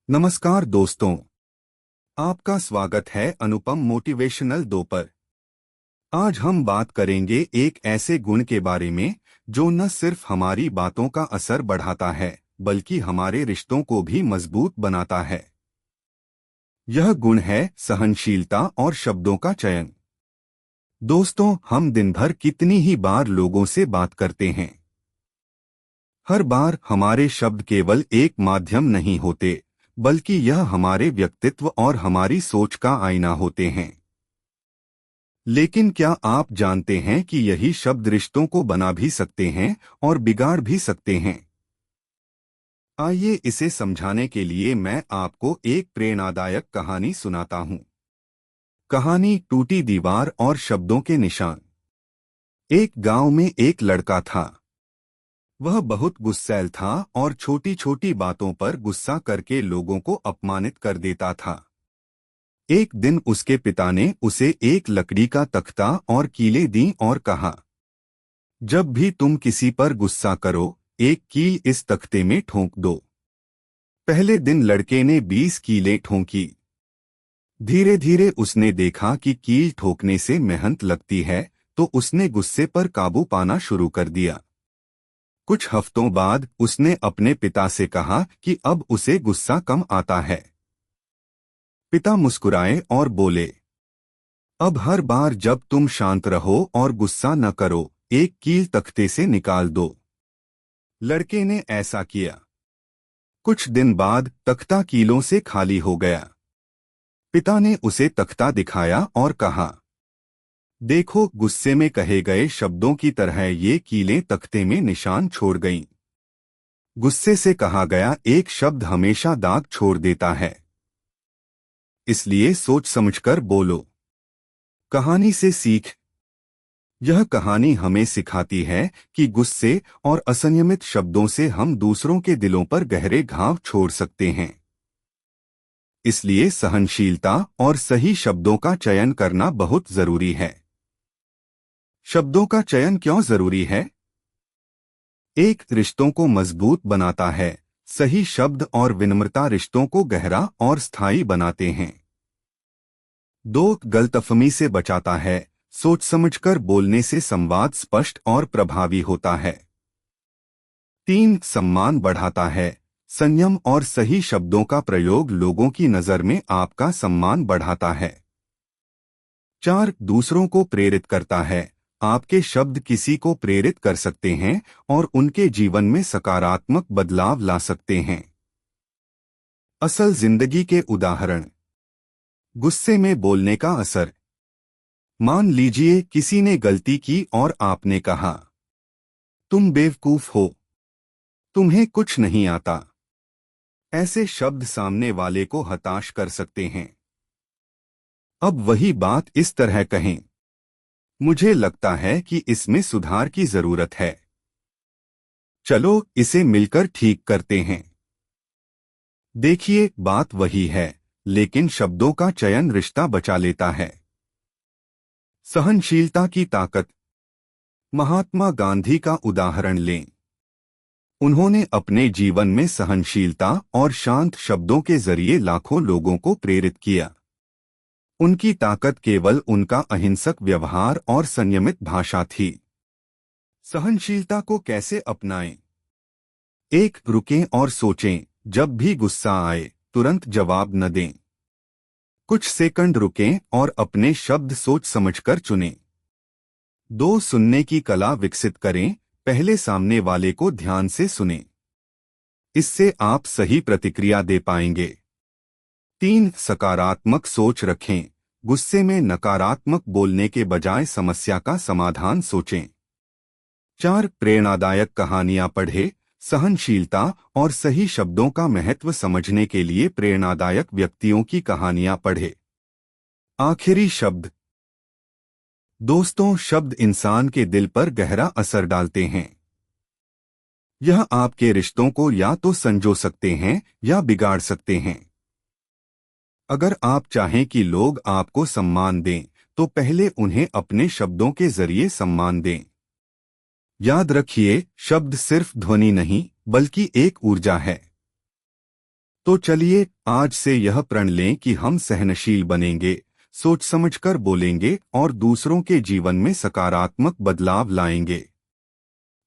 नमस्कार दोस्तों, आपका स्वागत है अनुपम मोटिवेशनल 2 पर। आज हम बात करेंगे एक ऐसे गुण के बारे में जो न सिर्फ हमारी बातों का असर बढ़ाता है बल्कि हमारे रिश्तों को भी मजबूत बनाता है। यह गुण है सहनशीलता और शब्दों का चयन। दोस्तों, हम दिन भर कितनी ही बार लोगों से बात करते हैं। हर बार हमारे शब्द केवल एक माध्यम नहीं होते, बल्कि यह हमारे व्यक्तित्व और हमारी सोच का आईना होते हैं। लेकिन क्या आप जानते हैं कि यही शब्द रिश्तों को बना भी सकते हैं और बिगाड़ भी सकते हैं? आइए इसे समझाने के लिए मैं आपको एक प्रेरणादायक कहानी सुनाता हूं। कहानी टूटी दीवार और शब्दों के निशान। एक गांव में एक लड़का था। वह बहुत गुस्सैल था और छोटी छोटी बातों पर गुस्सा करके लोगों को अपमानित कर देता था। एक दिन उसके पिता ने उसे एक लकड़ी का तख्ता और कीलें दी और कहा, जब भी तुम किसी पर गुस्सा करो, एक कील इस तख्ते में ठोंक दो। पहले दिन लड़के ने 20 कीलें ठोंकी। धीरे धीरे उसने देखा कि कील ठोकने से मेहनत लगती है, तो उसने गुस्से पर काबू पाना शुरू कर दिया। कुछ हफ्तों बाद उसने अपने पिता से कहा कि अब उसे गुस्सा कम आता है। पिता मुस्कुराए और बोले, अब हर बार जब तुम शांत रहो और गुस्सा न करो, एक कील तख्ते से निकाल दो। लड़के ने ऐसा किया। कुछ दिन बाद तख्ता कीलों से खाली हो गया। पिता ने उसे तख्ता दिखाया और कहा, देखो, गुस्से में कहे गए शब्दों की तरह ये कीलें तख्ते में निशान छोड़ गईं। गुस्से से कहा गया एक शब्द हमेशा दाग छोड़ देता है। इसलिए सोच समझकर बोलो। कहानी से सीख। यह कहानी हमें सिखाती है कि गुस्से और असंयमित शब्दों से हम दूसरों के दिलों पर गहरे घाव छोड़ सकते हैं। इसलिए सहनशीलता और सही शब्दों का चयन करना बहुत जरूरी है। शब्दों का चयन क्यों जरूरी है? एक, रिश्तों को मजबूत बनाता है। सही शब्द और विनम्रता रिश्तों को गहरा और स्थायी बनाते हैं। 2, गलतफहमी से बचाता है। सोच समझकर बोलने से संवाद स्पष्ट और प्रभावी होता है। 3, सम्मान बढ़ाता है। संयम और सही शब्दों का प्रयोग लोगों की नजर में आपका सम्मान बढ़ाता है। 4, दूसरों को प्रेरित करता है। आपके शब्द किसी को प्रेरित कर सकते हैं और उनके जीवन में सकारात्मक बदलाव ला सकते हैं। असल जिंदगी के उदाहरण। गुस्से में बोलने का असर। मान लीजिए किसी ने गलती की और आपने कहा, तुम बेवकूफ हो, तुम्हें कुछ नहीं आता। ऐसे शब्द सामने वाले को हताश कर सकते हैं। अब वही बात इस तरह कहें, मुझे लगता है कि इसमें सुधार की जरूरत है। चलो इसे मिलकर ठीक करते हैं। देखिए, बात वही है, लेकिन शब्दों का चयन रिश्ता बचा लेता है। सहनशीलता की ताकत। महात्मा गांधी का उदाहरण लें। उन्होंने अपने जीवन में सहनशीलता और शांत शब्दों के जरिए लाखों लोगों को प्रेरित किया। उनकी ताकत केवल उनका अहिंसक व्यवहार और संयमित भाषा थी। सहनशीलता को कैसे अपनाएं? 1, रुकें और सोचें। जब भी गुस्सा आए, तुरंत जवाब न दें। कुछ सेकंड रुकें और अपने शब्द सोच समझकर चुनें। 2, सुनने की कला विकसित करें। पहले सामने वाले को ध्यान से सुनें। इससे आप सही प्रतिक्रिया दे पाएंगे। 3, सकारात्मक सोच रखें। गुस्से में नकारात्मक बोलने के बजाय समस्या का समाधान सोचें। 4, प्रेरणादायक कहानियां पढ़ें। सहनशीलता और सही शब्दों का महत्व समझने के लिए प्रेरणादायक व्यक्तियों की कहानियां पढ़ें। आखिरी शब्द। दोस्तों, शब्द इंसान के दिल पर गहरा असर डालते हैं। यह आपके रिश्तों को या तो संजो सकते हैं या बिगाड़ सकते हैं। अगर आप चाहें कि लोग आपको सम्मान दें, तो पहले उन्हें अपने शब्दों के जरिए सम्मान दें। याद रखिए, शब्द सिर्फ ध्वनि नहीं, बल्कि एक ऊर्जा है। तो चलिए आज से यह प्रण लें कि हम सहनशील बनेंगे, सोच समझकर बोलेंगे और दूसरों के जीवन में सकारात्मक बदलाव लाएंगे।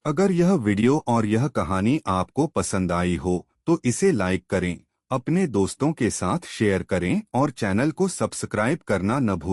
अगर यह वीडियो और यह कहानी आपको पसंद आई हो तो इसे लाइक करें, अपने दोस्तों के साथ शेयर करें और चैनल को सब्सक्राइब करना न भूलें।